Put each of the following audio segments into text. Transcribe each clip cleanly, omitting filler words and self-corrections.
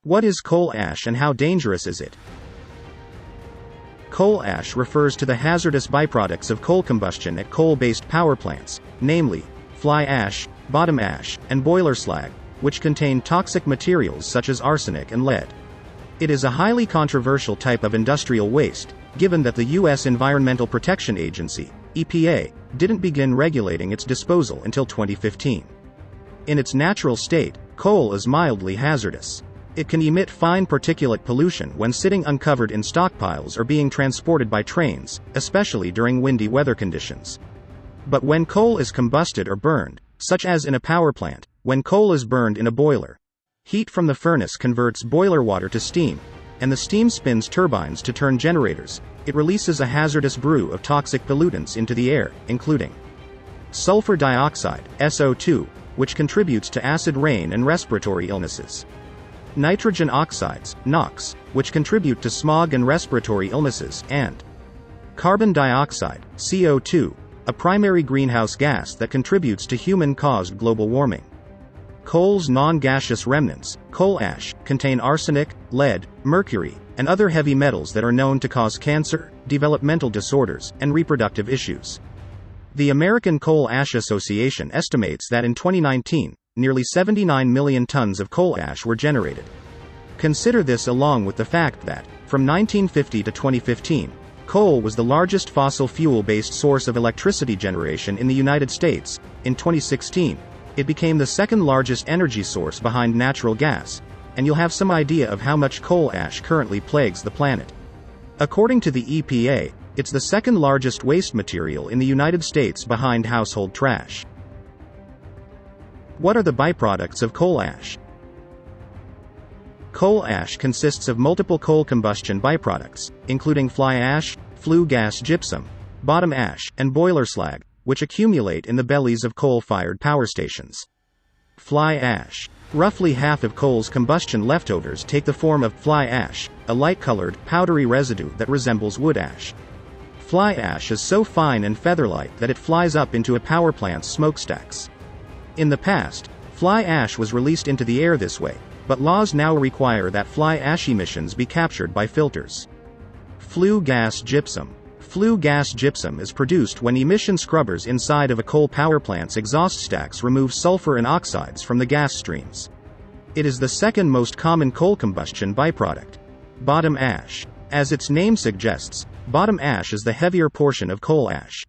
What is coal ash and how dangerous is it? Coal ash refers to the hazardous byproducts of coal combustion at coal-based power plants, namely, fly ash, bottom ash, and boiler slag, which contain toxic materials such as arsenic and lead. It is a highly controversial type of industrial waste, given that the U.S. Environmental Protection Agency, EPA, didn't begin regulating its disposal until 2015. In its natural state, coal is mildly hazardous. It can emit fine particulate pollution when sitting uncovered in stockpiles or being transported by trains, especially during windy weather conditions. But when coal is combusted or burned, such as in a power plant, when coal is burned in a boiler, heat from the furnace converts boiler water to steam, and the steam spins turbines to turn generators. It releases a hazardous brew of toxic pollutants into the air, including sulfur dioxide, SO2, which contributes to acid rain and respiratory illnesses; nitrogen oxides, NOx, which contribute to smog and respiratory illnesses; and carbon dioxide, CO2, a primary greenhouse gas that contributes to human-caused global warming. Coal's non-gaseous remnants, coal ash, contain arsenic, lead, mercury, and other heavy metals that are known to cause cancer, developmental disorders, and reproductive issues. The American Coal Ash Association estimates that in 2019, nearly 79 million tons of coal ash were generated. Consider this along with the fact that, from 1950 to 2015, coal was the largest fossil fuel-based source of electricity generation in the United States. In 2016, it became the second largest energy source behind natural gas, and you'll have some idea of how much coal ash currently plagues the planet. According to the EPA, it's the second largest waste material in the United States behind household trash. What are the byproducts of coal ash? Coal ash consists of multiple coal combustion byproducts, including fly ash, flue gas gypsum, bottom ash, and boiler slag, which accumulate in the bellies of coal-fired power stations. Fly ash. Roughly half of coal's combustion leftovers take the form of fly ash, a light-colored, powdery residue that resembles wood ash. Fly ash is so fine and feather-light that it flies up into a power plant's smokestacks. In the past, fly ash was released into the air this way, but laws now require that fly ash emissions be captured by filters. Flue gas gypsum. Flue gas gypsum is produced when emission scrubbers inside of a coal power plant's exhaust stacks remove sulfur and oxides from the gas streams. It is the second most common coal combustion byproduct. Bottom ash. As its name suggests, bottom ash is the heavier portion of coal ash.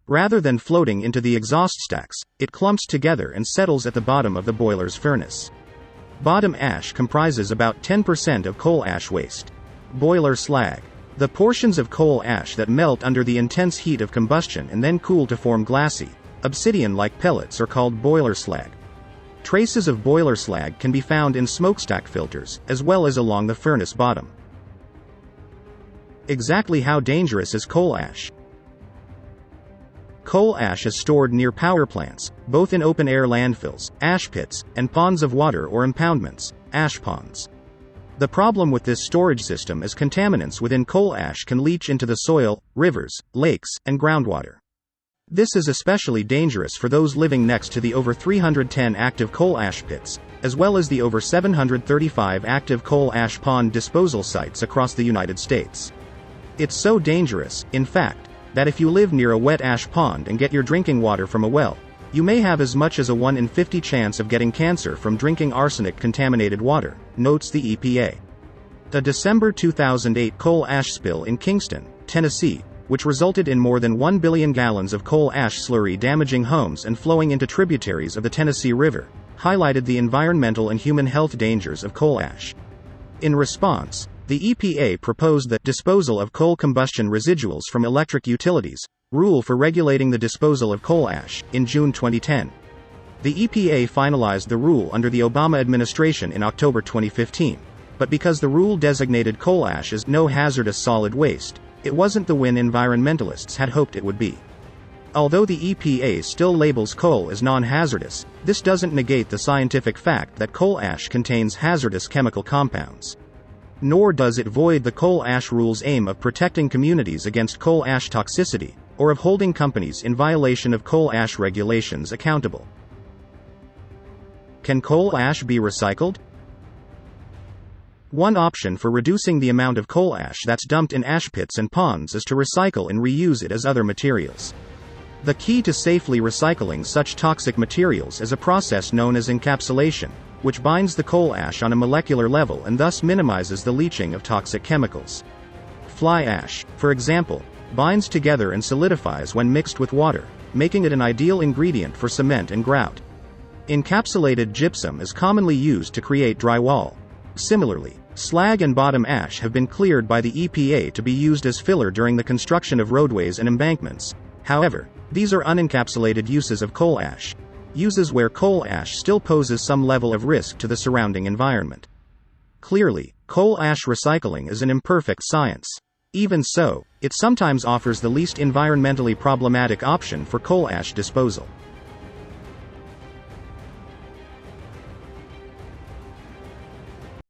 Rather than floating into the exhaust stacks, it clumps together and settles at the bottom of the boiler's furnace. Bottom ash comprises about 10% of coal ash waste. Boiler slag. The portions of coal ash that melt under the intense heat of combustion and then cool to form glassy, obsidian-like pellets are called boiler slag. Traces of boiler slag can be found in smokestack filters, as well as along the furnace bottom. Exactly how dangerous is coal ash? Coal ash is stored near power plants, both in open-air landfills, ash pits, and ponds of water or impoundments, ash ponds. The problem with this storage system is contaminants within coal ash can leach into the soil, rivers, lakes, and groundwater. This is especially dangerous for those living next to the over 310 active coal ash pits, as well as the over 735 active coal ash pond disposal sites across the United States. It's so dangerous, in fact, that if you live near a wet ash pond and get your drinking water from a well, you may have as much as a 1 in 50 chance of getting cancer from drinking arsenic-contaminated water, notes the EPA. A December 2008 coal ash spill in Kingston, Tennessee, which resulted in more than 1 billion gallons of coal ash slurry damaging homes and flowing into tributaries of the Tennessee River, highlighted the environmental and human health dangers of coal ash. In response, the EPA proposed the disposal of coal combustion residuals from electric utilities rule for regulating the disposal of coal ash in June 2010. The EPA finalized the rule under the Obama administration in October 2015, but because the rule designated coal ash as no hazardous solid waste, it wasn't the win environmentalists had hoped it would be. Although the EPA still labels coal as non-hazardous, this doesn't negate the scientific fact that coal ash contains hazardous chemical compounds. Nor does it void the coal ash rule's aim of protecting communities against coal ash toxicity, or of holding companies in violation of coal ash regulations accountable. Can coal ash be recycled? One option for reducing the amount of coal ash that's dumped in ash pits and ponds is to recycle and reuse it as other materials. The key to safely recycling such toxic materials is a process known as encapsulation, which binds the coal ash on a molecular level and thus minimizes the leaching of toxic chemicals. Fly ash, for example, binds together and solidifies when mixed with water, making it an ideal ingredient for cement and grout. Encapsulated gypsum is commonly used to create drywall. Similarly, slag and bottom ash have been cleared by the EPA to be used as filler during the construction of roadways and embankments. However, these are unencapsulated uses of coal ash, uses where coal ash still poses some level of risk to the surrounding environment. Clearly, coal ash recycling is an imperfect science. Even so, it sometimes offers the least environmentally problematic option for coal ash disposal.